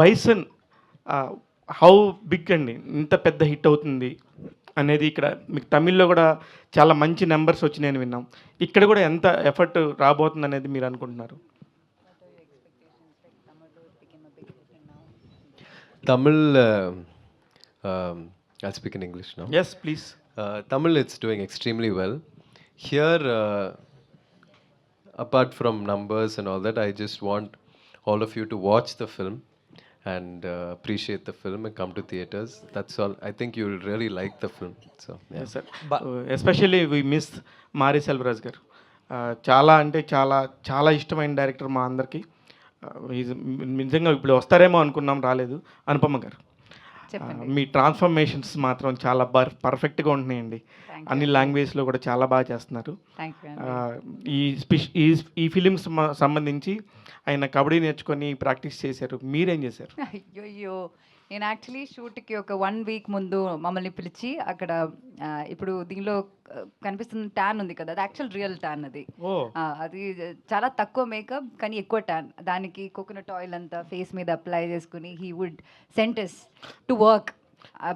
Bison how big అండి ఇంత పెద్ద హిట్ అవుతుంది అనేది ఇక్కడ మీకు తమిళ్లో కూడా చాలా మంచి నెంబర్స్ వచ్చినాయని విన్నాం. ఇక్కడ కూడా ఎంత ఎఫర్ట్ రాబోతుంది అనేది మీరు అనుకుంటున్నారు? Tamil, I'll speak in English now. Yes please. Tamil, it's doing extremely well. Here, apart from numbers and all that, I just want all of you to watch the film and appreciate the film and come to theaters. That's all. I think you'll really like the film. So, yeah. Yes sir. Especially we miss Mari Selvaraj గారు. చాలా అంటే చాలా చాలా ఇష్టమైన director మా అందరికీ. నిజంగా ఇప్పుడు వస్తారేమో అనుకున్నాం, రాలేదు. అనుపమ గారు, మీ ట్రాన్స్ఫర్మేషన్స్ మాత్రం చాలా పర్ఫెక్ట్గా ఉంటున్నాయండి. అన్ని లాంగ్వేజ్లో కూడా చాలా బాగా చేస్తున్నారు. ఈ ఫిలిమ్స్ సంబంధించి ఆయన కబడ్డీ నేర్చుకొని ప్రాక్టీస్ చేశారు, మీరేం చేశారు? అయ్యో, నేను యాక్చువల్లీ షూట్కి ఒక 1 వీక్ ముందు మమ్మల్ని పిలిచి అక్కడ ఇప్పుడు దీనిలో కనిపిస్తున్న ట్యాన్ ఉంది కదా, అది యాక్చువల్ రియల్ ట్యాన్. అది అది చాలా తక్కువ మేకప్ కానీ ఎక్కువ ట్యాన్. దానికి కోకోనట్ ఆయిల్ అంతా ఫేస్ మీద అప్లై చేసుకుని హీ వుడ్ సెంటెస్ టు వర్క్,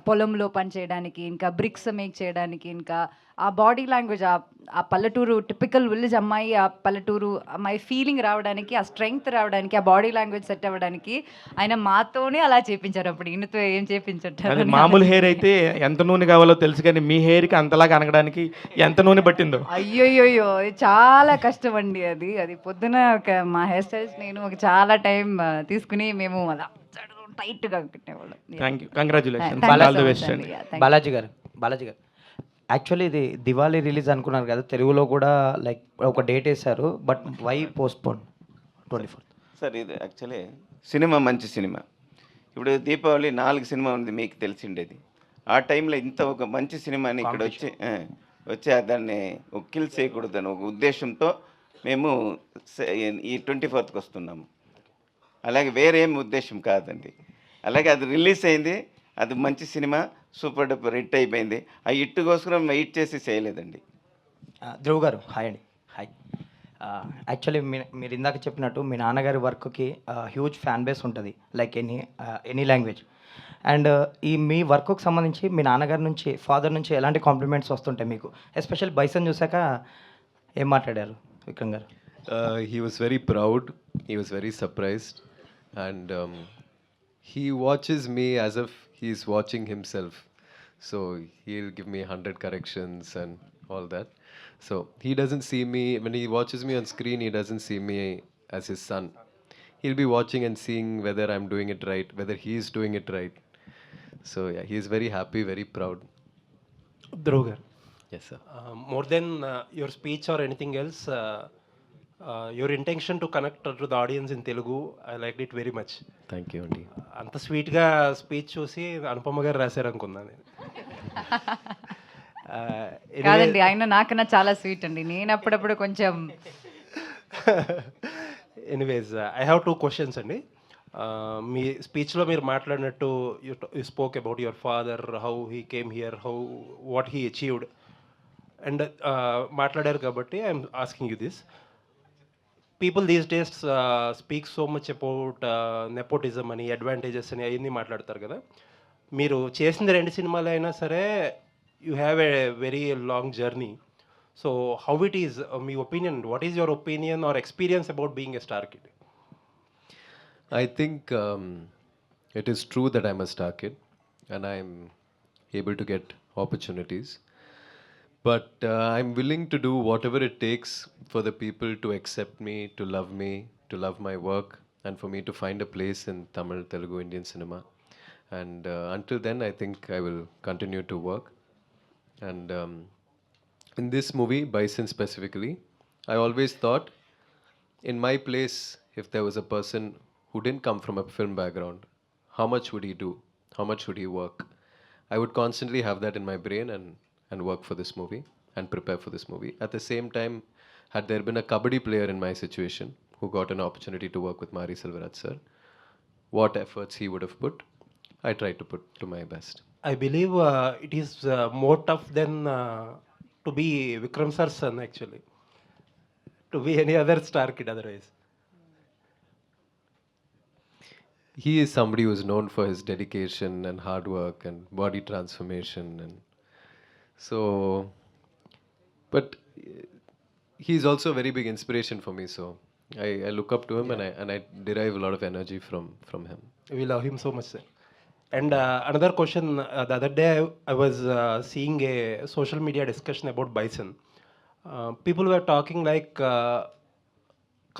పొలంలో పని చేయడానికి, ఇంకా బ్రిక్స్ మేక్ చేయడానికి, ఇంకా ఆ బాడీ లాంగ్వేజ్, ఆ పల్లెటూరు టిపికల్ విలేజ్ అమ్మాయి, ఆ పల్లెటూరు అమ్మాయి ఫీలింగ్ రావడానికి, ఆ స్ట్రెంగ్త్ రావడానికి, ఆ బాడీ లాంగ్వేజ్ సెట్ అవ్వడానికి ఆయన మాతోనే అలా చేపించారు. అప్పుడు ఈయనతో ఏం చేపించారు? మామూలు హెయిర్ అయితే ఎంత నూనె కావాలో తెలుసు, కానీ మీ హెయిర్కి అంతలాగా అనగడానికి ఎంత నూనె పట్టిందో. అయ్యోయ్యో, చాలా కష్టం అండి. అది పొద్దున మా హెయిర్ స్టైల్స్ నేను చాలా టైం తీసుకుని మేము అలా టైట్గా పెట్టేవాళ్ళం. Thank you, congratulation. బాలాజీ గారు యాక్చువల్లీ ఇది దివాళీ రిలీజ్ అనుకున్నారు కదా, తెలుగులో కూడా లైక్ ఒక డేట్ వేశారు, but why postpone 24th? Sir, ఇది యాక్చువల్లీ సినిమా మంచి సినిమా. ఇప్పుడు దీపావళి 4 సినిమా ఉంది, మీకు తెలిసిండేది. ఆ టైంలో ఇంత ఒక మంచి సినిమాని ఇక్కడ వచ్చి దాన్ని ఒక కిల్ చేయకూడదని ఒక ఉద్దేశంతో మేము ఈ 24th వస్తున్నాము. అలాగే వేరేం ఉద్దేశం కాదండి. అలాగే అది రిలీజ్ అయింది, అది మంచి సినిమా, సూపర్ డూపర్ హిట్ అయిపోయింది. ఆ హిట్ కోసం వెయిట్ చేసి చేయలేదండి. ధ్రువ్ గారు హాయ్ అండి. హాయ్. యాక్చువల్లీ మీరు ఇందాక చెప్పినట్టు మీ నాన్నగారి వర్క్కి హ్యూజ్ ఫ్యాన్ బేస్ ఉంటుంది, లైక్ ఎనీ లాంగ్వేజ్. అండ్ మీ వర్క్కి సంబంధించి మీ నాన్నగారి నుంచి, ఫాదర్ నుంచి ఎలాంటి కాంప్లిమెంట్స్ వస్తుంటాయి మీకు? ఎస్పెషల్ బైసన్ చూసాక ఏం మాట్లాడారు విక్రమ్ గారు? He was very proud, he was very surprised, and he watches me as if he's watching himself. So he'll give me 100 corrections and all that. So he doesn't see me, when he watches me on screen, he doesn't see me as his son. He'll be watching and seeing whether I'm doing it right, whether he's doing it right. So yeah, he's very happy, very proud. Dhruv garu. Yes, sir. More than your speech or anything else, your intention to connect to the audience in Telugu, I liked it very much. Thank you, Andy. అంత స్వీట్గా speech చూసి అనుపమ గారు రాశారు అనుకున్నాను నేను. కాదండి, ఆయన నాకన్నా చాలా స్వీట్ అండి. నేను అప్పుడప్పుడు కొంచెం ఎనీవేస్, ఐ హ్యావ్ 2 questions అండి. మీ స్పీచ్లో మీరు మాట్లాడినట్టు you spoke about your father, how he came here, how what he achieved, and మాట్లాడారు కాబట్టి I'm asking you this. People these days speak so much about nepotism అని, అడ్వాంటేజెస్ అని అవన్నీ మాట్లాడతారు కదా. మీరు చేసిన 2 సినిమాలు అయినా సరే you have a very long journey. So how it is, me opinion, what is your opinion or experience about being a star kid? I think it is true that I'm a star kid and I'm able to get opportunities. But I'm willing to do whatever it takes for the people to accept me, to love my work, and for me to find a place in Tamil, Telugu, Indian cinema. And until then, I think I will continue to work. And in this movie, Bison specifically, I always thought, in my place, if there was a person who didn't come from a film background, how much would he do? How much would he work? I would constantly have that in my brain and work for this movie and prepare for this movie. At the same time, had there been a kabaddi player in my situation who got an opportunity to work with Mari Selvaraj sir, what efforts he would have put, I tried to put to my best. I believe it is more tough than to be Vikram sir's son, actually, to be any other star kid otherwise. he is somebody who is known for his dedication and hard work and body transformation, and so, but he's also a very big inspiration for me, so I look up to him, and I derive a lot of energy from him. We love him so much, sir. And another question, the other day I was seeing a social media discussion about Bison. People were talking like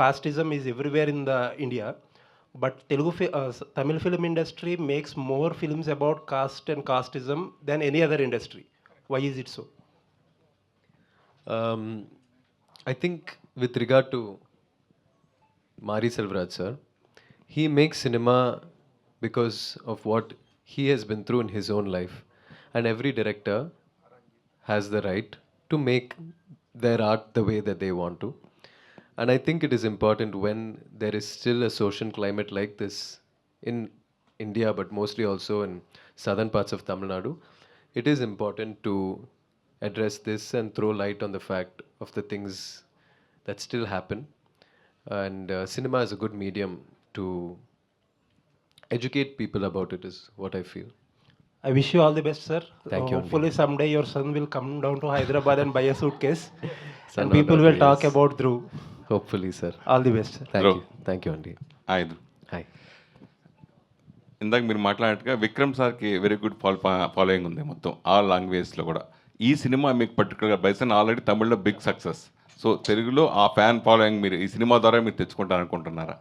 casteism is everywhere in the India, but Tamil film industry makes more films about caste and casteism than any other industry. Why is it so? I think with regard to Mari Selvaraj sir, he makes cinema because of what he has been through in his own life, and every director has the right to make their art the way that they want to. And I think it is important when there is still a social climate like this in India, but mostly also in southern parts of Tamil Nadu, it is important to address this and throw light on the fact of the things that still happen. And cinema is a good medium to educate people about it, is what I feel. I wish you all the best, sir. Thank you, Hopefully someday your son will come down to Hyderabad and buy a suitcase, Son and on people our will talk ways. about Dhruv. Hopefully, sir. All the best, sir. Thank you, Andy. ఐదు Hi. ఇందాక మీరు మాట్లాడినట్టుగా విక్రమ్ సార్కి very good following ఉంది మొత్తం all లాంగ్వేజ్లో కూడా. ఈ cinema మీకు పర్టికులర్గా బైసన్ ఆల్రెడీ తమిళ్లో బిగ్ సక్సెస్, సో తెలుగులో ఆ ఫ్యాన్ ఫాలోయింగ్ మీరు ఈ సినిమా ద్వారా మీరు తెచ్చుకుంటారు అనుకుంటున్నారా?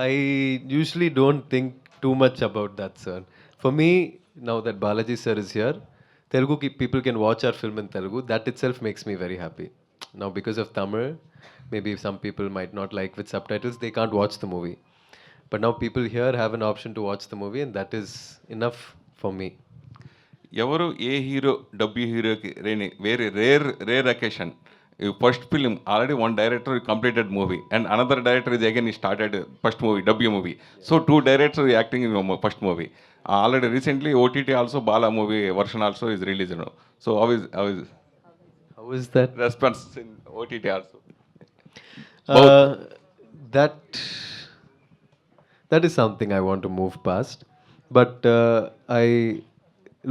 I usually don't think too much about that, sir. For me, now that Balaji sir is here, people can watch our film in Telugu. That itself makes me very happy. Now, because of Tamil, maybe some people might not like with subtitles, they can't watch the movie. But now people here have an option to watch the movie, and that is enough for me. ఎవరు ఏ hero W హీరోకి రేని very rare occasion. First film already one director completed movie and another director is again ఈ started first movie W movie. So two director acting in first movie. Already recently OTT also Bala movie version also is release. So How is that? Response in OTT also? That is something I want to move past. But I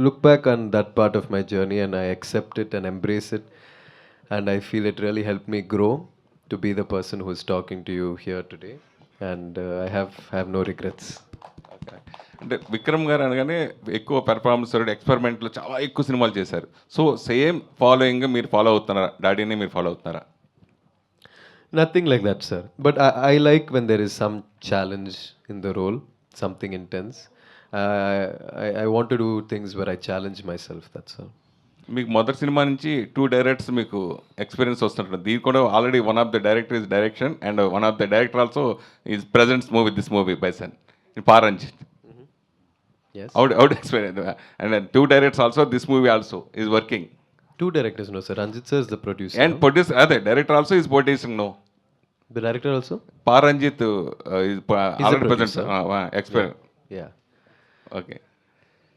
look back on that part of my journey and I accept it and embrace it. And I feel it really helped me grow to be the person who is talking to you here today. And I have no regrets. అంటే విక్రమ్ గారు అనగానే ఎక్కువ performance ఎక్స్పెరిమెంట్లో చాలా ఎక్కువ సినిమాలు చేశారు. So same following మీరు follow అవుతున్నారా? డాడీని మీరు ఫాలో అవుతున్నారా? Nothing like that, sir. But I like when there is some challenge in the role, something intense. I want to do things where I challenge myself, that's all. మీకు మొదటి cinema నుంచి two directors మీకు experience వస్తుంటుంది. దీని కూడా already one of the director is direction and one of the director also is presents movie this movie bison in Paranjith. Yes. Out experience and two directors also this movie also is working. Two directors, no, sir. Ranjit sir is the producer. And producer అదే director also is producing no. The director also? Paranjith is already present producer. Experience. Yeah. Okay.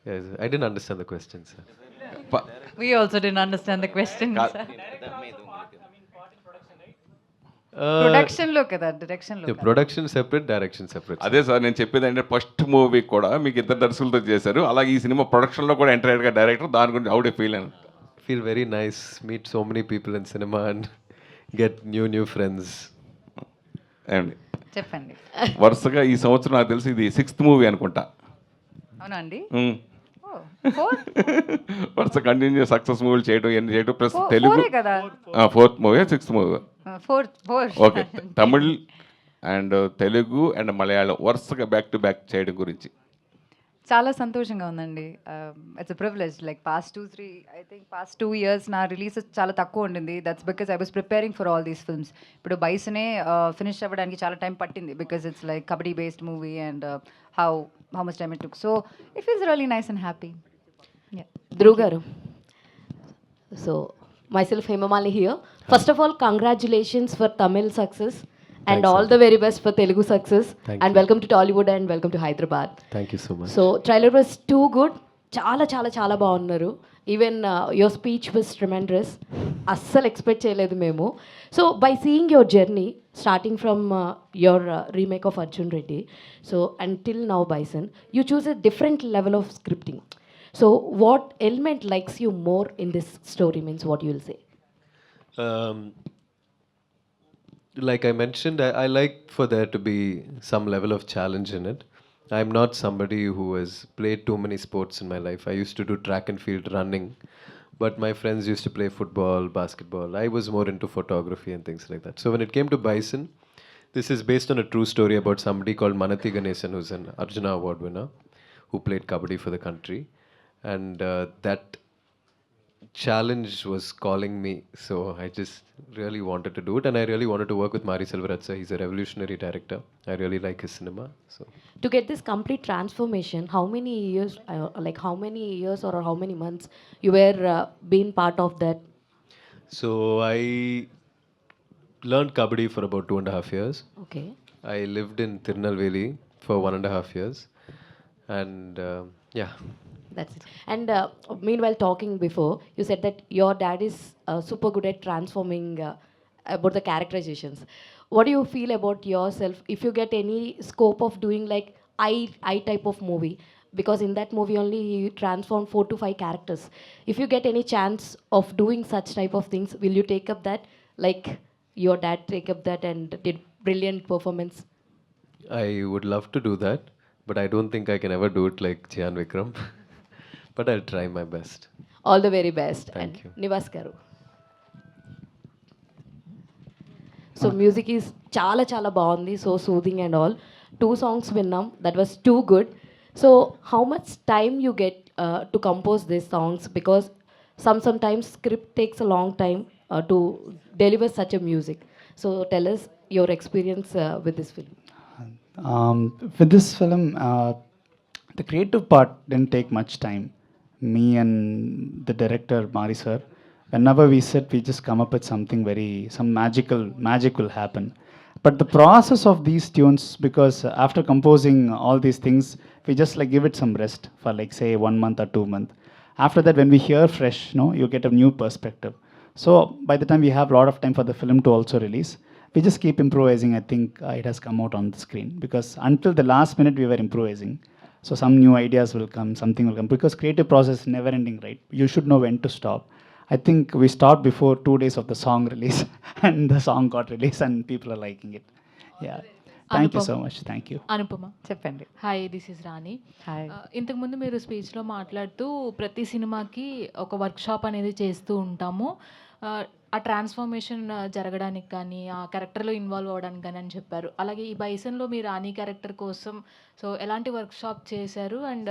Yes, I didn't understand the question, sir. We also didn't understand the question, sir. Production లో కదా, direction లో The కదా. production separate, direction separate. అదే sir నేను చెప్పేది అంటే first movie కూడా మీకు ఇద్దరు దర్శకులతో చేశారు, అలాగే ఈ సినిమా ప్రొడక్షన్లో కూడా ఎంటైర్గా డైరెక్టర్. దాని గురించి అవుట్ ఫీల్ అని Feel very nice, meet so many people in cinema and get new friends. అండి. చెప్పండి. వరుసగా ఈ సంవత్సరం నాకు తెలిసి ఇది 6th మూవీ అనుకుంటా. అవునా అండి? మ్మ్. Fourth? వరుస కంటిన్యూ సక్సెస్ మూవీలు చేయడం ఎన్ని చేయడం ప్లస్ తెలుగు Four ఏ కదా? 4th movie 6th movie. Fourth. Okay. Tamil and Telugu and Malayalam వరుసగా బ్యాక్ టు బ్యాక్ చేయడం గురించి చాలా సంతోషంగా ఉందండి. It's a privilege. Like past 2 years నా రిలీజెస్ చాలా తక్కువ ఉండింది. That's because I was preparing for all these films. ఇప్పుడు బైసనే ఫినిష్ అవ్వడానికి చాలా టైం పట్టింది because it's like kabaddi based movie and how much time it took. So it feels really nice and happy. Dhruv garu. So, myself Hemamali here. First of all, congratulations for Tamil success and Thanks, all sir. the very best for Telugu success. Thank And you. welcome to Tollywood and welcome to Hyderabad. Thank you so much. So, trailer was too good. చాలా చాలా చాలా బాగున్నారు. Even your speech was tremendous. అస్సలు expect చేయలేదు మేము. So by seeing your journey starting from your remake of Arjun Reddy, so until now Bison, you choose a different level of scripting. So what element likes you more in this story, means what you will say? Um, like I mentioned, I like for there to be some level of challenge in it. I'm not somebody who has played too many sports in my life. I used to do track and field running, but my friends used to play football, basketball. I was more into photography and things like that. So when it came to Bison, this is based on a true story about somebody called Manathi Ganesan, who's an Arjuna Award winner, who played kabaddi for the country. And that challenge was calling me, so I just really wanted to do it, and I really wanted to work with Mari Selvaratsa. He's a revolutionary director. I really like his cinema. So To get this complete transformation, how many years, or how many months you were being part of that? so I learned kabaddi for about 2.5 years. Okay. I lived in Tirunelveli for 1.5 years, and yeah. That's it. And meanwhile, talking before, you said that your dad is super good at transforming about the characterizations. What do you feel about yourself if you get any scope of doing like I type of movie? Because in that movie only he transformed 4 to 5 characters. If you get any chance of doing such type of things, will you take up that? Like your dad take up that and did brilliant performance. I would love to do that, but I don't think I can ever do it like Jian Vikram. But I'll try my best. All the very best. Thank And you. Nivas garu. So music is చాలా చాలా బాగుంది, so soothing and all. 2 songs విన్నాం, that was too good. So how much time you get to compose these songs? Because some times script takes a long time to deliver such a music. So tell us your experience with this film. With this film, the creative part didn't take much time. Me and the director, Mari sir, whenever we sit, we just come up with something some magic will happen. But the process of these tunes, because after composing all these things, we just like give it some rest for like say 1 month or 2 months. After that, when we hear fresh, you get a new perspective. So by the time we have a lot of time for the film to also release, we just keep improvising. I think it has come out on the screen, because until the last minute we were improvising. So some new ideas will come, something will come, because creative process is never ending, right? You should know when to stop. I think we stopped before 2 days of the song release and the song got released and people are liking it. Yeah. Thank you so much. Thank you. Anupama, చెప్పండి. Hi, this is Rani. Hi. ఇంతకుముందు మీరు స్పీచ్లో మాట్లాడుతూ ప్రతి సినిమాకి ఒక workshop అనేది చేస్తూ ఉంటాము, ఆ ట్రాన్స్ఫర్మేషన్ జరగడానికి కానీ ఆ క్యారెక్టర్లో ఇన్వాల్వ్ అవ్వడానికి కానీ అని చెప్పారు. అలాగే ఈ బైసన్లో మీరు రాణి క్యారెక్టర్ కోసం సో ఎలాంటి వర్క్షాప్ చేశారు? అండ్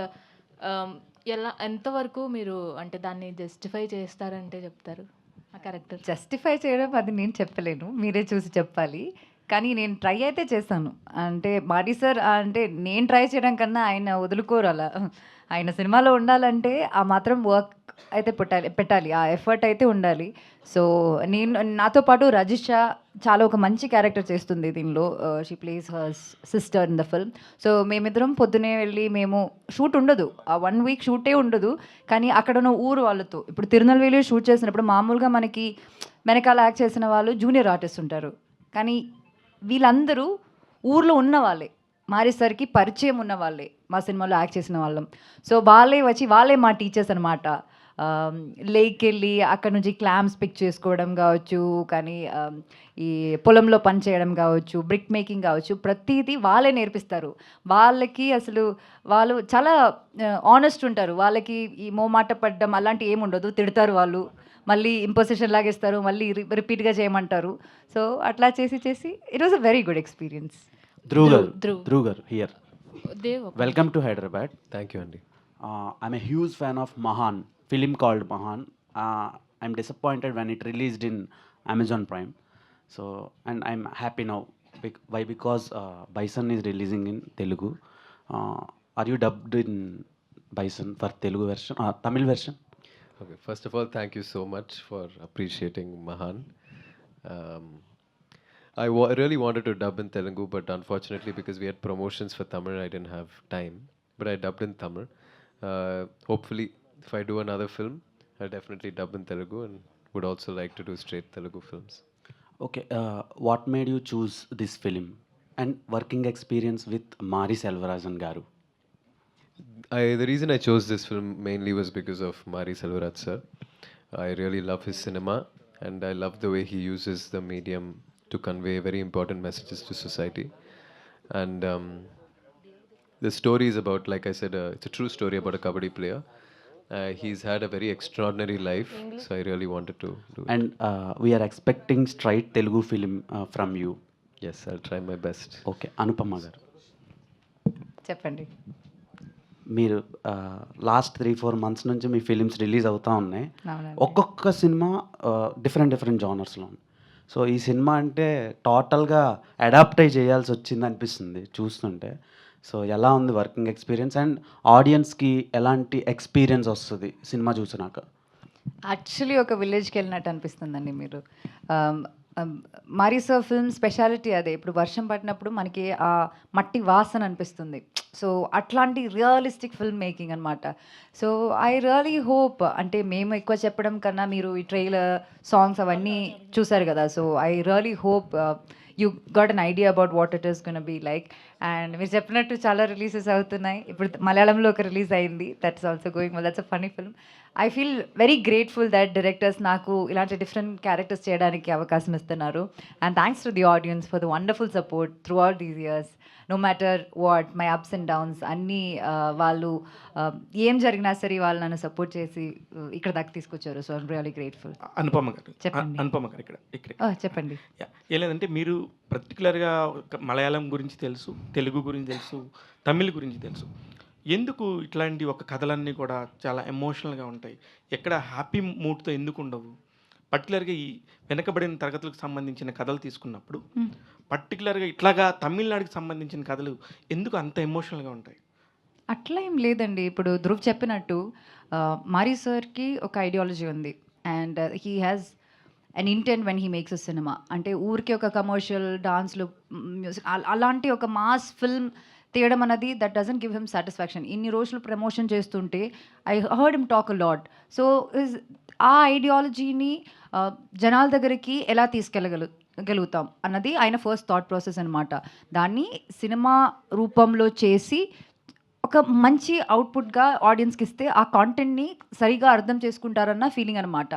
ఎంతవరకు మీరు అంటే దాన్ని జస్టిఫై చేస్తారంటే చెప్తారు ఆ క్యారెక్టర్? జస్టిఫై చేయడం అది నేను చెప్పలేను, మీరే చూసి చెప్పాలి. కానీ నేను ట్రై అయితే చేశాను. అంటే మారి సార్ అంటే నేను ట్రై చేయడం కన్నా ఆయన వదులుకోరు అలా. ఆయన సినిమాలో ఉండాలంటే ఆ మాత్రం వర్క్ అయితే పెట్టాలి, ఆ ఎఫర్ట్ అయితే ఉండాలి. సో నాతో పాటు రజిషా చాలా ఒక మంచి క్యారెక్టర్ చేస్తుంది దీనిలో. She place her sister in the film. So మేమిద్దరం పొద్దునే వెళ్ళి, మేము షూట్ ఉండదు, ఆ 1 week షూటే ఉండదు, కానీ అక్కడ ఉన్న ఊరు వాళ్ళతో, ఇప్పుడు తిరునల్వేలి షూట్ చేసినప్పుడు మామూలుగా మనకి వెనకాల యాక్ట్ చేసిన వాళ్ళు జూనియర్ ఆర్టిస్ట్ ఉంటారు, కానీ వీళ్ళందరూ ఊర్లో ఉన్న వాళ్ళే, మారేసరికి పరిచయం ఉన్న వాళ్ళే, మా సినిమాలో యాక్ట్ చేసిన వాళ్ళం. సో వాళ్ళే మా టీచర్స్ అనమాట. లేక్కి వెళ్ళి అక్కడ నుంచి క్లామ్స్ పిక్ చేసుకోవడం కావచ్చు, కానీ ఈ పొలంలో పని చేయడం కావచ్చు, బ్రిక్ మేకింగ్ కావచ్చు, ప్రతిదీ వాళ్ళే నేర్పిస్తారు. వాళ్ళకి అసలు వాళ్ళు చాలా ఆనెస్ట్ ఉంటారు. వాళ్ళకి ఈ మోమాట పడ్డం అలాంటి ఏమి ఉండదు. తిడతారు వాళ్ళు, మళ్ళీ ఇంపోజిషన్ లాగేస్తారు, మళ్ళీ రిపీట్గా చేయమంటారు. సో అట్లా చేసి it was a very good experience. Dhruv garu here. Dev, Welcome to Hyderabad. Thank you, Andy. I'm a huge fan of Mahan, film called Mahan. I'm disappointed when it released in Amazon Prime. So, and I'm happy now. Why? Because Bison is releasing in Telugu. Are you dubbed in Bison for Telugu version, Tamil version? Okay, first of all, thank you so much for appreciating Mahan. I really wanted to dub in Telugu, but unfortunately, because we had promotions for Tamil, I didn't have time. But I dubbed in Tamil. Hopefully, if I do another film, I'll definitely dub in Telugu and would also like to do straight Telugu films. Okay, what made you choose this film? And working experience with Mari Selvaraajan garu. The reason I chose this film mainly was because of Mari Selvaraj sir. I really love his cinema and I love the way he uses the medium to convey very important messages to society. And the story is about, like I said, it's a true story about a kabaddi player. He's had a very extraordinary life, so I really wanted to do it. And we are expecting straight Telugu film from you. Yes, I'll try my best. Okay, Anupama garu. చెప్పండి. మీరు last 3-4 months నుంచి మీ films release అవుతూ ఉన్నాయి. అవునండి. ఒక్కొక్క cinema different జానర్స్లో ఉంది. So ఈ cinema అంటే టోటల్గా అడాప్ట్ అయి చేయాల్సి వచ్చింది అనిపిస్తుంది చూస్తుంటే. సో ఎలా ఉంది వర్కింగ్ ఎక్స్పీరియన్స్ అండ్ ఆడియన్స్కి ఎలాంటి ఎక్స్పీరియన్స్ వస్తుంది సినిమా చూసినాక? యాక్చువల్లీ ఒక విలేజ్కి వెళ్ళినట్టు అనిపిస్తుందండి మీరు. మారీసో ఫిల్మ్ స్పెషాలిటీ అదే. ఇప్పుడు వర్షం పడినప్పుడు మనకి ఆ మట్టి వాసన అనిపిస్తుంది. సో అట్లాంటి రియలిస్టిక్ ఫిల్మ్ మేకింగ్ అనమాట. సో ఐ రియలీ హోప్, అంటే మేము ఎక్కువ చెప్పడం కన్నా మీరు ఈ ట్రైలర్ సాంగ్స్ అవన్నీ చూసారు కదా. So I really hope you got an idea about what it is gonna be like. And మీరు చెప్పినట్టు చాలా రిలీజెస్ అవుతున్నాయి. ఇప్పుడు మలయాళంలో ఒక రిలీజ్ అయింది, that's also going well. That's a funny film. I feel very grateful that directors నాకు ఇలాంటి డిఫరెంట్ క్యారెక్టర్స్ చేయడానికి అవకాశం ఇస్తున్నారు. And thanks to the audience for the wonderful support through all these years. No matter what my ups and downs అన్నీ వాళ్ళు ఏం జరిగినా సరే వాళ్ళు నన్ను సపోర్ట్ చేసి ఇక్కడ దాకా తీసుకొచ్చారు. So I'm really grateful. Anupama గారు, చెప్పండి. అనుపమ గారు ఇక్కడ చెప్పండి. ఏం లేదంటే మీరు పర్టికులర్గా మలయాళం గురించి తెలుసు, తెలుగు గురించి తెలుసు, తమిళ్ గురించి తెలుసు. ఎందుకు ఇట్లాంటి ఒక కథలన్నీ కూడా చాలా ఎమోషనల్గా ఉంటాయి? ఎక్కడ హ్యాపీ మూడ్తో ఎందుకు ఉండవు? పర్టికులర్గా ఈ వెనకబడిన తరగతులకు సంబంధించిన కథలు తీసుకున్నప్పుడు పర్టికులర్గా ఇట్లాగా తమిళనాడుకి సంబంధించిన కథలు ఎందుకు అంత ఎమోషనల్గా ఉంటాయి? అట్లా ఏం లేదండి. ఇప్పుడు ధ్రువ్ చెప్పినట్టు మారీ సార్కి ఒక ఐడియాలజీ ఉంది. And he has an intent when he makes a cinema. అంటే ఊరికి ఒక కమర్షియల్ డాన్స్లు, మ్యూజిక్ అలాంటి ఒక మాస్ ఫిల్మ్ తీయడం అన్నది that doesn't give him satisfaction. ఇన్ని రోజులు ప్రమోషన్ చేస్తుంటే I heard him talk a lot. So ఆ ఐడియాలజీని జనాల దగ్గరికి ఎలా తీసుకెళ్ళగలుగుతాం అన్నది ఆయన ఫస్ట్ థాట్ ప్రాసెస్ అనమాట. దాన్ని సినిమా రూపంలో చేసి ఒక మంచి అవుట్పుట్గా ఆడియన్స్కి ఇస్తే ఆ కాంటెంట్ని సరిగా అర్థం చేసుకుంటారన్న ఫీలింగ్ అనమాట.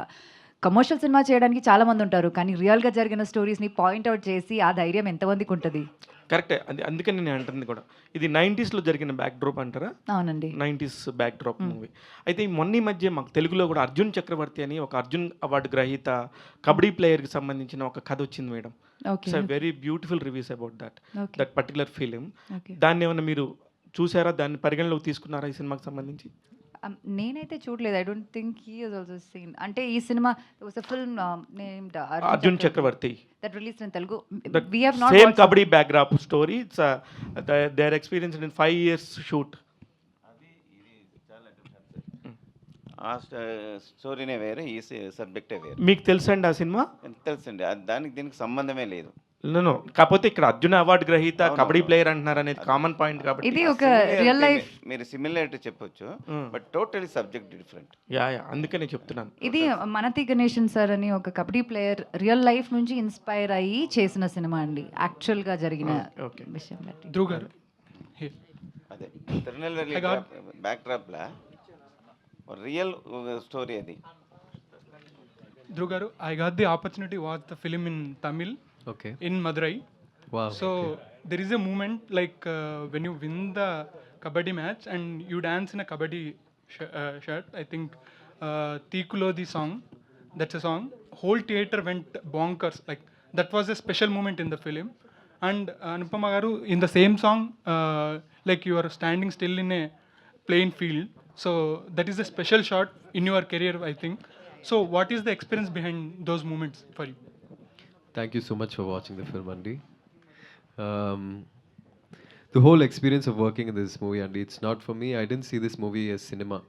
కమర్షియల్ సినిమా చేయడానికి చాలామంది ఉంటారు, కానీ రియల్గా జరిగిన స్టోరీస్ని పాయింట్అవుట్ చేసి ఆ ధైర్యం ఎంతమందికి ఉంటుంది? కరెక్టే. అందుకని నేను అంటుంది కూడా ఇది 90sలో జరిగిన బ్యాక్ డ్రాప్ అంటారా? అవునండి, 90s బ్యాక్ డ్రాప్ మూవీ. అయితే ఈ మొన్న మధ్య మాకు తెలుగులో కూడా అర్జున్ చక్రవర్తి అని ఒక అర్జున్ అవార్డు గ్రహీత కబడ్డీ ప్లేయర్కి సంబంధించిన ఒక కథ వచ్చింది madam. It's very beautiful reviews about that particular film. దాన్ని ఏమన్నా మీరు చూసారా? దాన్ని పరిగణలోకి తీసుకున్నారా ఈ సినిమాకి సంబంధించి? నేనైతే చూడలేదు. I don't think he was also seen. అంటే ఈ cinema was a film named Arjun Chakravarthy that released in Telugu. That we have not same kabaddi backdrop story. It's they are experienced in 5 years shoot. ఆ స్టోరీనే వేరే, ఈ సబ్జెక్టే వేరే. మీకు తెలుసండి ఆ సినిమా? తెలుసండి, దానికి దీనికి సంబంధమే లేదు. నో కాకపోతే ఇక్కడ అర్జున అవార్డు గ్రహీత కబడ్డీ ప్లేయర్ అంటున్నారు అనేది కామన్ పాయింట్ కాబట్టి ఇది ఒక రియల్ లైఫ్. మీరు సిమిలారిటీ చెప్పొచ్చు, but totally subject different. Yeah అందుకనే చెప్తున్నాను. ఇది మనతి గణేషన్ సార్ అని ఒక కబడ్డీ ప్లేయర్ రియల్ లైఫ్ నుంచి ఇన్స్పైర్ అయ్యి చేసిన సినిమా అండి, యాక్చువల్గా జరిగిన విషయం. ధ్రువ్ గారు, అదే తిరునెల్వేలి బ్యాక్ డ్రాప్లా రియల్ స్టోరీ అది. Dhruv garu, I got the opportunity to watch the film in Tamil. Okay. In Madurai. Wow. So there is a moment like when you win the kabaddi match and you dance in a kabaddi shirt. I think Teekulo the song. That's a song. Whole theater went bonkers. Like that was a special moment in the film. And Anupama garu, in the same song, like you are standing still in a plain field. So that is a special shot in your career, I think. So what is the experience behind those moments for you? Thank you so much for watching the film, Andy. The whole experience of working in this movie, Andy, it's not for me. I didn't see this movie as cinema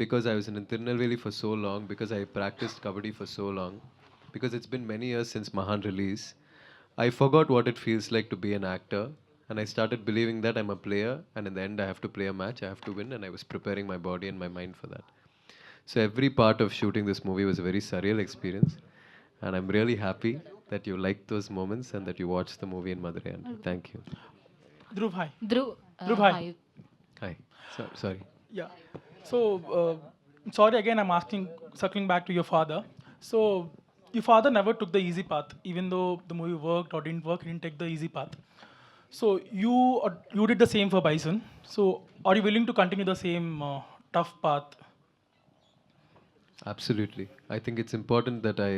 because I was in Tirunelveli for so long, because I practiced kabaddi for so long, because it's been many years since Mahan release. I forgot what it feels like to be an actor And I started believing that I'm a player, and in the end, I have to play a match, I have to win, and I was preparing my body and my mind for that. So every part of shooting this movie was a very surreal experience, and I'm really happy that you liked those moments and that you watched the movie in Madurai. And thank you. Dhruv, hi. Dhruv, Dhruv, hi. hi. Hi. Sorry. Yeah. So, sorry again, I'm asking, circling back to your father. So, your father never took the easy path, even though the movie worked or didn't work, he didn't take the easy path. So, you did the same for Bison. So, are you willing to continue the same tough path? Absolutely. I think it's important that I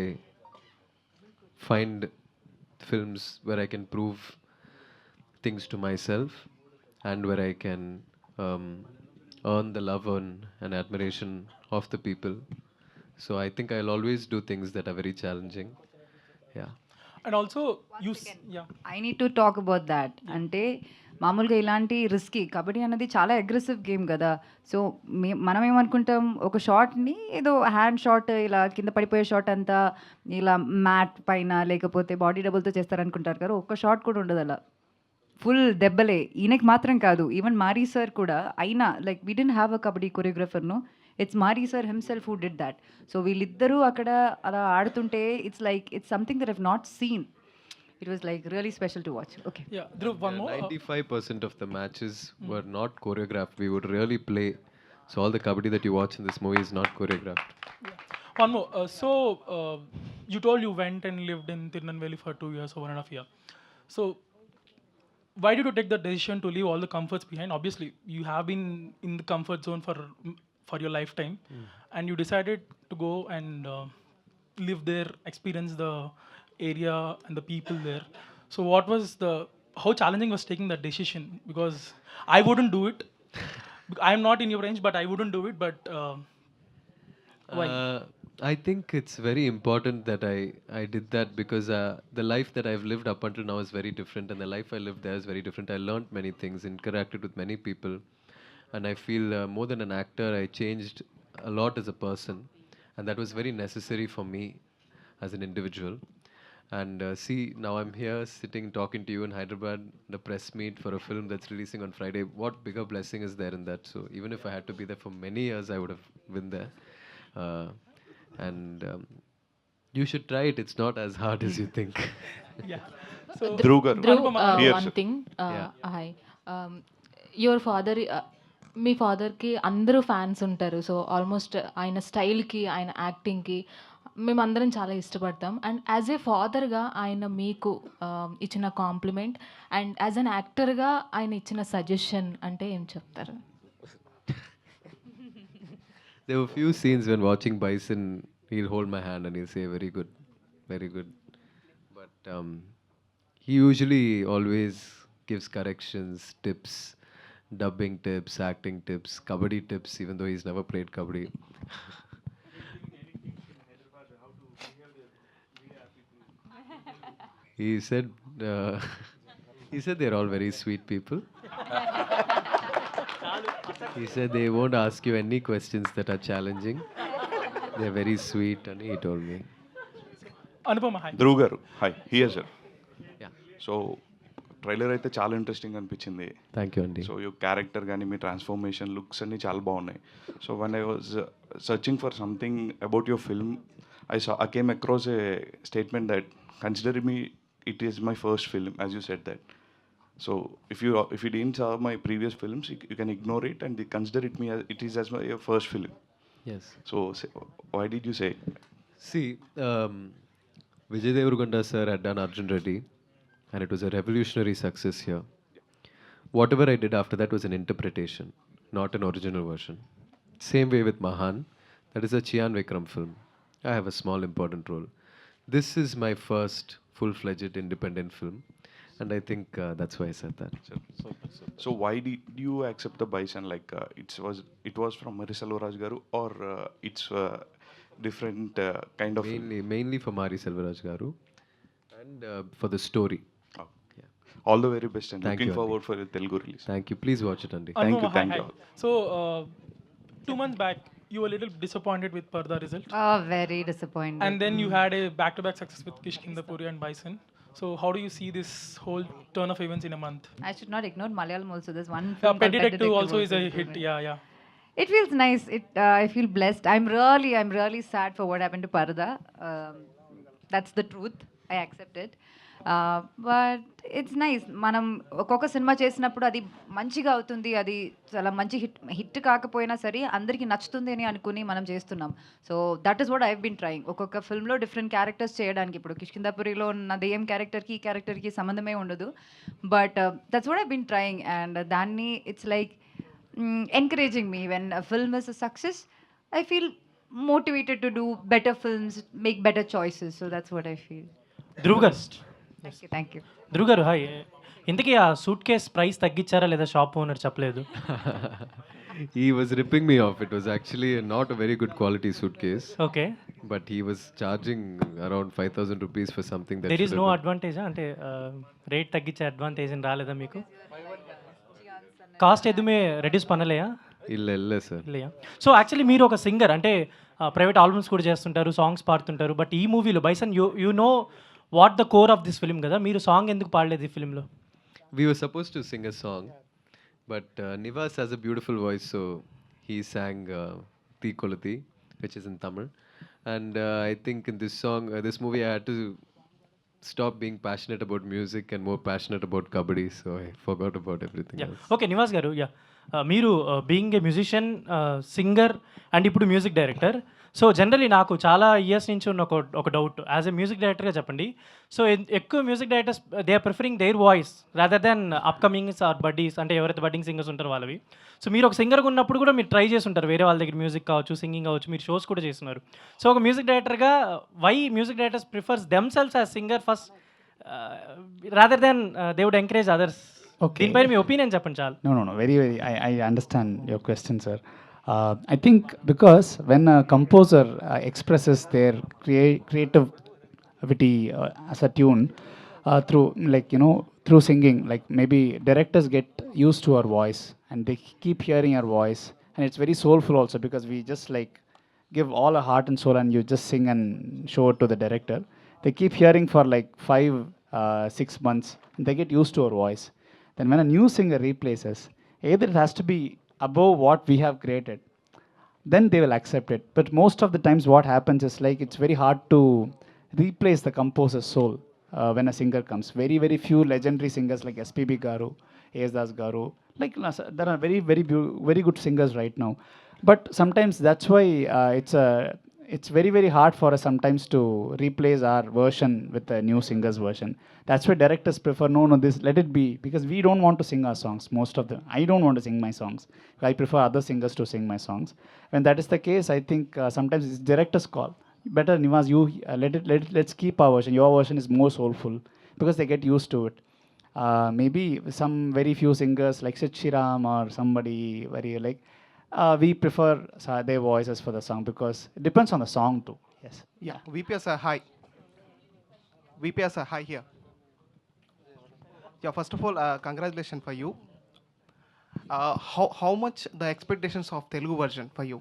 find films where I can prove things to myself and where I can earn the love and admiration of the people. So I think I'll always do things that are very challenging. Yeah. And also, yeah. I need to talk about that. అంటే మామూలుగా ఇలాంటి risky kabaddi అనేది చాలా aggressive game కదా. So మనం ఏమనుకుంటాం, ఒక షాట్ని ఏదో హ్యాండ్ షాట్ ఇలా కింద పడిపోయే షాట్ అంతా ఇలా మ్యాట్ పైన లేకపోతే బాడీ డబుల్తో చేస్తారనుకుంటారు కదా. ఒక్క షాట్ కూడా ఉండదు అలా, ఫుల్ దెబ్బలే. ఈయనకి మాత్రం కాదు, ఈవెన్ మారీ సార్ కూడా. అయినా like we didn't have a kabaddi కొరియోగ్రఫర్ను, it's Mari sir himself who did that. So వీళ్ళిద్దరూ అక్కడ అలా ఆడుతుంటే it's something that have not seen. It was like really special to watch. Okay. Yeah, Dhruv, one more. 95% of the matches were not choreographed. We would really play. So all the kabaddi that you watch in this movie is not choreographed. One more. You told you went and lived in Tirunelveli for 2 years or 1.5 years. So, why did you take the decision to leave all the comforts behind? Obviously, you have been in the comfort zone for your lifetime, and you decided to go and live there, experience the area and the people there. So, how challenging was taking that decision? Because I wouldn't do it. I am not in your range, but I wouldn't do it. But why? I think it's very important that I did that because the life that I've lived up until now is very different, and the life I lived there is very different. I learned many things, interacted with many people, and I feel more than an actor, I changed a lot as a person, and that was very necessary for me as an individual. And see, now I'm here sitting talking to you in Hyderabad, the press meet for a film that's releasing on Friday. What bigger blessing is there in that? So even if I had to be there for many years, I would have been there. And you should try it. It's not as hard as you think. Yeah. So, Dhruv, Here, one sir. thing. Hi. Your father, మీ ఫాదర్కి అందరూ fans ఉంటారు. So almost ఆయన స్టైల్కి, ఆయన యాక్టింగ్కి మేమందరం చాలా ఇష్టపడతాం. And as a ఫాదర్గా ఆయన మీకు ఇచ్చిన కాంప్లిమెంట్ అండ్ యాజ్ అన్ యాక్టర్గా ఆయన ఇచ్చిన సజెషన్ అంటే ఏం చెప్తారు? There were few scenes when watching Bison, he'll hold my hand and he'll say, very good, very good. But he usually always gives corrections, tips, dubbing tips, acting tips, kabaddi tips, even though he's never played kabaddi. He said they're all very sweet people. He said they won't ask you any questions that are challenging. They're very sweet, and he told me. Anupama, hi. Dhruv గారు hi here sir. Yeah. So trailer అయితే చాలా interesting అనిపించింది. Thank you, Andy. So your character కానీ మీ transformation looks అన్నీ చాలా బాగున్నాయి. So one I was searching for something about your film, I came across a statement that consider me, it is my first film, as you said that. So if you didn't saw my previous films, you can ignore it and consider it is as my first film. Yes. So why did you say? See, Vijay Deverakonda sir had done Arjun Reddy, and it was a revolutionary success here. Whatever I did after that was an interpretation, not an original version. Same way with Mahan, that is a Chian Vikram film. I have a small important role. This is my first full-fledged independent film, and I think that's why I said that. So why did you accept the Bison? Like it was from Mari Selvaraj garu, or it's different kind of Mainly for Mari Selvaraj garu, and for the story. All the very best, and Thank looking you, forward Andy. for the Telugu release. Thank you. Please watch it, Andy. Thank you, Anupama, thank hi. you. So 2 months back, you were a little disappointed with Parda result. Very disappointed. And then you had a back-to-back success with Kishkinda Puri and Bison. So how do you see this whole turn of events in a month? I should not ignore Malayalam also. There's one Yeah, film Pet called Pet Detective Detective also is a doing hit. well. Yeah, yeah. It feels nice. I feel blessed. I'm really sad for what happened to Parada. That's the truth. I accept it. But it's nice. మనం ఒక్కొక్క cinema చేసినప్పుడు అది మంచిగా అవుతుంది, అది చాలా మంచి hit కాకపోయినా సరే అందరికీ నచ్చుతుంది అని అనుకుని మనం చేస్తున్నాం. So that is what I been trying. ఒక్కొక్క ఫిల్మ్లో డిఫరెంట్ క్యారెక్టర్స్ చేయడానికి, ఇప్పుడు కిష్కిందాపురిలో ఉన్న దెయ్యం క్యారెక్టర్కి ఈ క్యారెక్టర్కి సంబంధమే ఉండదు. But that's what I been trying. And దాన్ని it's like encouraging me when a film is a success. I feel motivated to do better films, make better choices. So that's what I feel. Dhruv గారు, Thank you. Dhruv గారు hi. ఇంతకీ ఆ suit case price తగ్గించారా లేదా shop owner చెప్పలేదు? He was ripping me off. It was actually not a very good quality suitcase. Okay. But he was charging around 5,000 rupees for something that there is should no have been- advantage, అంటే rate తగ్గించే advantage అని రాలేదా మీకు? Cost ఎదుమే reduce పనలేయా? ಇಲ್ಲ sir. இல்லையா? So actually మీరు ఒక సింగర్, అంటే ప్రైవేట్ ఆల్బమ్స్ కూడా చేస్తుంటారు, సాంగ్స్ పాడుతుంటారు. బట్ ఈ మూవీలో bison you know what the core of this film కదా, మీరు సాంగ్ ఎందుకు పాడలేదు ఈ ఫిల్మ్లో? We were supposed to sing a song, but Nivas has a beautiful voice, so he sang Thi Kolati, which is in Tamil. And I think in this song, this movie, I had to stop being passionate about music and more passionate about kabaddi, so I forgot about everything else. Okay Nivas గారు, yeah మీరు being a musician, singer and ఇప్పుడు music director. So generally నాకు చాలా years నుంచి ఉన్న ఒక doubt, as a music డైరెక్టర్గా చెప్పండి. సో ఎక్కువ music directors they are preferring their voice rather than upcomings or buddies, అంటే ఎవరైతే బడ్డింగ్ సింగర్స్ ఉంటారో వాళ్ళవి. సో మీరు ఒక సింగర్గా ఉన్నప్పుడు కూడా మీరు ట్రై చేసి ఉంటారు, వేరే వాళ్ళ దగ్గర మ్యూజిక్ కావచ్చు, సింగింగ్ కావచ్చు, మీరు షోస్ కూడా చేస్తున్నారు. సో ఒక మ్యూజిక్ డైరెక్టర్గా why music directors prefers themselves as singer first rather than they would encourage others? Okay. దీనిపైన మీ ఒపీనియన్ చెప్పండి చాలు. No. Very. I understand your question, sir. I think because when a composer expresses their creativity as a tune through, like, through singing, like maybe directors get used to our voice and they keep hearing our voice, and it's very soulful also because we just like give all our heart and soul and you just sing and show it to the director. They keep hearing for like 5-6 months and they get used to our voice. Then when a new singer replaces, either it has to be above what we have created, then they will accept it. But most of the times what happens is like it's very hard to replace the composer's soul when a singer comes. Very, very few legendary singers like SPB Garu, A.S. Das Garu, like there are very good singers right now. But sometimes that's why it's very, very hard for us sometimes to replace our version with a new singer's version. That's why directors prefer, no, this, let it be, because we don't want to sing our songs, most of them. I don't want to sing my songs. I prefer other singers to sing my songs. When that is the case, I think sometimes it's director's call. Better, Nivas, you let's keep our version. Your version is more soulful, because they get used to it. Maybe some very few singers like Sid Shriram or somebody very like, we prefer their voices for the song because it depends on the song too. Yes. Yeah, VPS are high. VPS are high here. Yeah, first of all, congratulations for you. How much the expectations of Telugu version for you?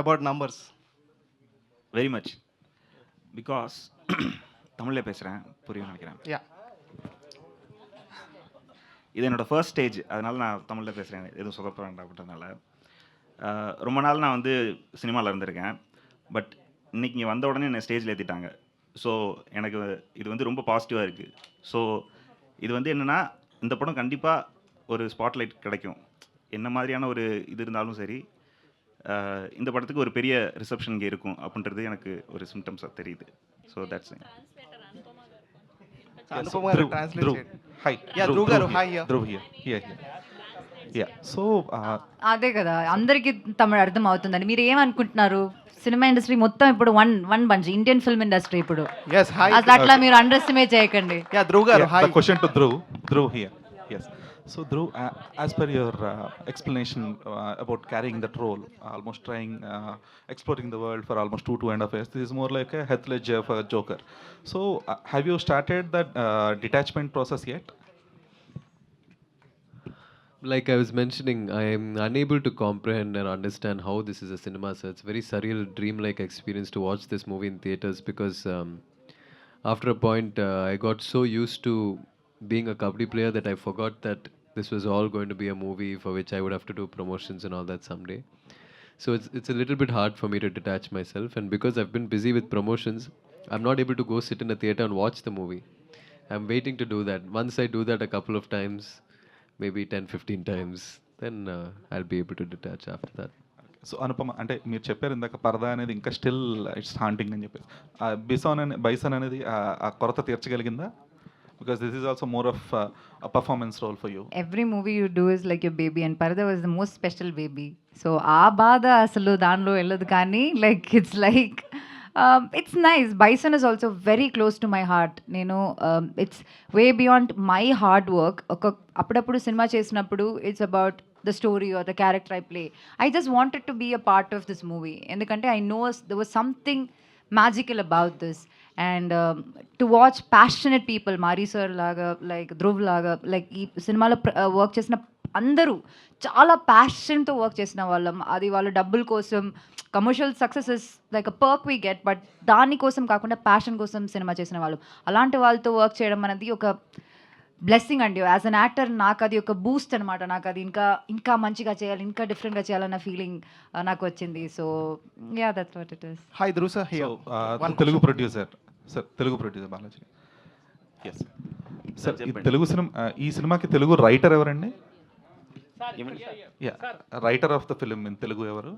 About numbers. Very much. Because தமிழில் பேசுகிறேன், புரியும் நினைக்கிறேன். Yeah. இது என்னோடய first stage, அதனால் நான் தமிழில் பேசுகிறேன், எதுவும் சொதப்ப வேண்டாம் அப்படின்றதுனால. ரொம்ப நாள் நான் வந்து சினிமாவில் இருந்திருக்கேன், பட் இன்றைக்கி இங்கே வந்த உடனே என்னை ஸ்டேஜில் ஏற்றிட்டாங்க. ஸோ எனக்கு இது வந்து ரொம்ப பாசிட்டிவாக இருக்குது. ஸோ இது வந்து என்னென்னா, இந்த படம் கண்டிப்பாக ஒரு ஸ்பாட்லைட் கிடைக்கும். என்ன மாதிரியான ஒரு இது இருந்தாலும் சரி, இந்த படத்துக்கு ஒரு பெரிய ரிசப்ஷன் இங்கே இருக்கும் அப்படின்றது எனக்கு ஒரு சிம்டம்ஸாக தெரியுது. So that's Anupama garu translate. Hi. Yeah, Dhruv garu, hi here. Dhruv here. Yeah. So అదే కదా, అందరికీ తమిళ అర్థం అవుతుందని మీరు ఏమనుకుంటున్నారు? సినిమా ఇండస్ట్రీ మొత్తం ఇప్పుడు one bunch, Indian film industry ఇప్పుడు. Yes, hi. అసలు అట్లా మీరు అండర్ ఎస్టిమేట్ చేయకండి. Yeah, Dhruv garu, hi. The question to Dhruv here. Yes. So Dhruv, as per your explanation about carrying that role, almost trying, exploring the world for almost 2.5 years, this is more like a Heath Ledger for Joker. So have you started that detachment process yet? Like I was mentioning, I am unable to comprehend and understand how this is a cinema. So it's very surreal, dreamlike experience to watch this movie in theaters because after a point, I got so used to being a kabaddi player that I forgot that this was all going to be a movie for which I would have to do promotions and all that someday. So it's a little bit hard for me to detach myself, and because I've been busy with promotions, I'm not able to go sit in a theater and watch the movie. I'm waiting to do that. Once I do that a couple of times, maybe 10-15 times, then I'll be able to detach after that. So Anupama అంటే మీరు చెప్పారు ఇందాక పరదా అనేది ఇంకా still it's haunting అని చెప్పేసి bison అనేది ఆ కొరత తీర్చగలిగిందా? Because this is also more of performance role for you. Every movie you do is like your baby and Paradha was the most special baby. So ఆ బాధ అసలు దానిలో వెళ్ళదు, కానీ like it's nice. Bison is also very close to my heart. It's way beyond my hard work. Appudapudu cinema chesinappudu it's about the story or the character I play. I just wanted to be a part of this movie. Endukante I know there was something magical about this. And to watch passionate people, Mari sir laga, like Dhruv laga, like ee cinema lo work chesina అందరూ చాలా ప్యాషన్తో work చేసిన వాళ్ళం. అది వాళ్ళ డబ్బుల కోసం, commercial success is like a perk we get, but దానికోసం కాకుండా ప్యాషన్ కోసం సినిమా చేసిన వాళ్ళు. అలాంటి వాళ్ళతో వర్క్ చేయడం అనేది ఒక బ్లెస్సింగ్ అండి. యాజ్ అన్ యాక్టర్ నాకు అది ఒక బూస్ట్ అనమాట. నాకు అది ఇంకా మంచిగా చేయాలి, ఇంకా డిఫరెంట్గా చేయాలన్న ఫీలింగ్ నాకు వచ్చింది. So yeah, that's what it is. Hi Dhruv sir here. Telugu producer sir, Telugu producer Balaji. Yes sir, ఈ సినిమాకి తెలుగు రైటర్ ఎవరండి? Writer of the film in Telugu ఎవరు?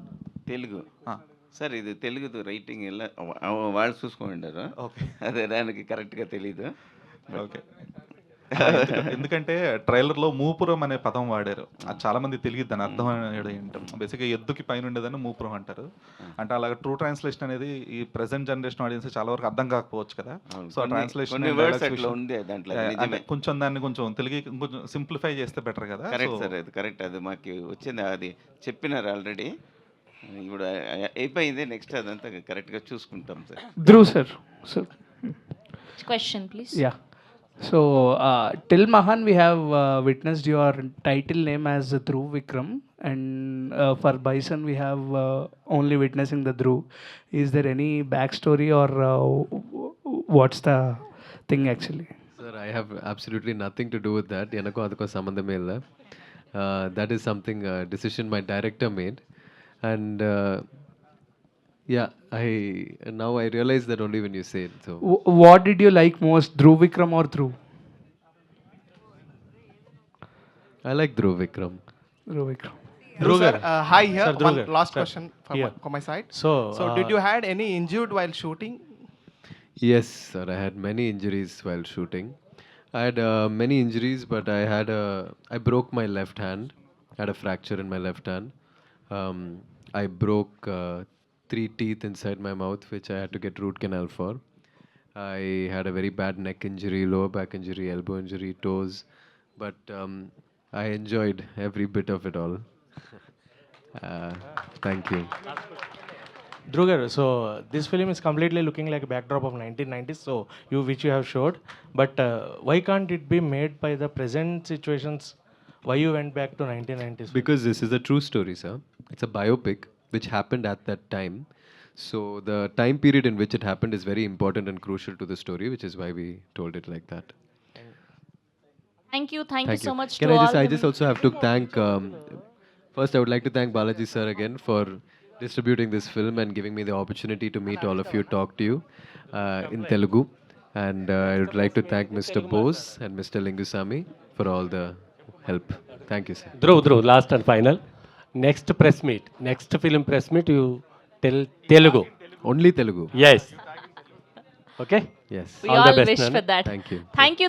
తెలుగు సార్, ఇది తెలుగు రైటింగ్ ఎలా వాళ్ళు చూసుకుంటారు. ఓకే, అదే దానికి కరెక్ట్గా తెలీదు. ఓకే, ఎందుకంటే ట్రైలర్లో మూపురం అనే పదం వాడారు. అది చాలా మంది తెలియదు దాని అర్థం ఏంటో. బేసిక్గా ఎద్దుకి పైన ఉండేదని మూపురం అంటారు. అంటే అలాగే ట్రూ ట్రాన్స్లేషన్ అనేది ఈ ప్రెసెంట్ జనరేషన్ ఆడియన్స్ చాలా వరకు అర్థం కాకపోవచ్చు కదా. సో ఆ ట్రాన్స్లేషన్ కొంచెం దాన్ని కొంచెం తెలుగు కొంచెం సింప్లిఫై చేస్తే బెటర్ కదా. కరెక్ట్ సార్, అది కరెక్ట్. అది మాకు వచ్చింది, అది చెప్పినారు ఆల్రెడీ. ఇప్పుడు అయిపోయింది, నెక్స్ట్ అదంతా కరెక్ట్గా చూసుకుంటాం sir. Dhruv sir, question please. Yeah, so till Mahan we have witnessed your title name as Dhruv Vikram, and for Bison we have only witnessing the Dhruv. Is there any backstory or what's the thing actually? Sir, I have absolutely nothing to do with that. Enako adukku sambandhame illa. That is something decision my director made, and yeah, now I realize that only when you say it. So What did you like most, Dhruv Vikram or Dhruv? I like Dhruv Vikram. Dhruv Vikram. Dhruv sir, hi here. Sir, Dhruv One sir. last Sir, question from my side. So did you had any injured while shooting? Yes, sir, I had many injuries while shooting. I had many injuries, but I broke my left hand. I had a fracture in my left hand. I broke 3 teeth inside my mouth, which I had to get root canal for. I had a very bad neck injury, lower back injury, elbow injury, toes, but I enjoyed every bit of it all. Thank you. Dhruv, so this film is completely looking like a backdrop of 1990s, so which you have showed, but why can't it be made by the present situations? Why you went back to 1990s? Because this is a true story, sir. It's a biopic which happened at that time. So the time period in which it happened is very important and crucial to the story, which is why we told it like that. Thank you so much Can to all. I just also have to thank, first I would like to thank Balaji sir again for distributing this film and giving me the opportunity to meet all of you, talk to you in Telugu. And I would like to thank Mr. Bose and Mr. Lingusamy for all the help. Thank you, sir. Dhruv, last and final. Next film press meet, you tell Telugu. Only Telugu. Yes. Okay? Yes. We all the best, wish Nana. for that. Thank you. Thank you